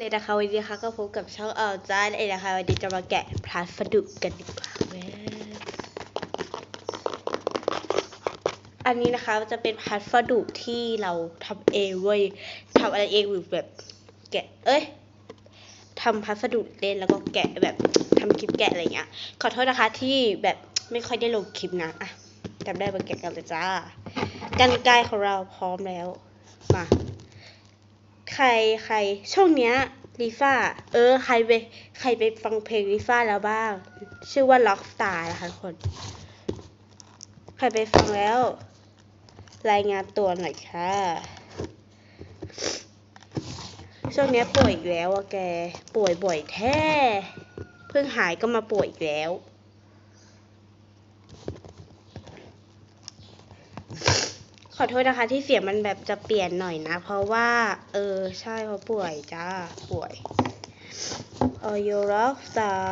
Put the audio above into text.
เลยนะคะวันนี้นะคะก็พบกับช่องจ้าเองนะคะวันนี้จะมาแกะพัสดุกันดีกว่าอันนี้นะคะจะเป็นพัสดุที่เราทำเองเว้ยทำอะไรเองหรือแบบแกะทำพัสดุเล่นแล้วก็แกะแบบทำคลิปแกะอะไรเงี้ยขอโทษนะคะที่แบบไม่ค่อยได้ลงคลิปนะอ่ะจำได้มาแกะกันเลยจ้ากรรไกรของเราพร้อมแล้วมาใครช่วงเนี้ยลิซ่าใครไปฟังเพลงลิซ่าแล้วบ้างชื่อว่า Rockstar นะคะทุกคนใครไปฟังแล้วรายงานตัวหน่อยค่ะช่วงนี้ป่วยอีกแล้วอะแกป่วยบ่อยแท้เพิ่งหายก็มาป่วยอีกแล้วขอโทษนะคะที่เสียงมันแบบจะเปลี่ยนหน่อยนะเพราะว่าใช่เพราะป่วยจ้าป่วยRockstar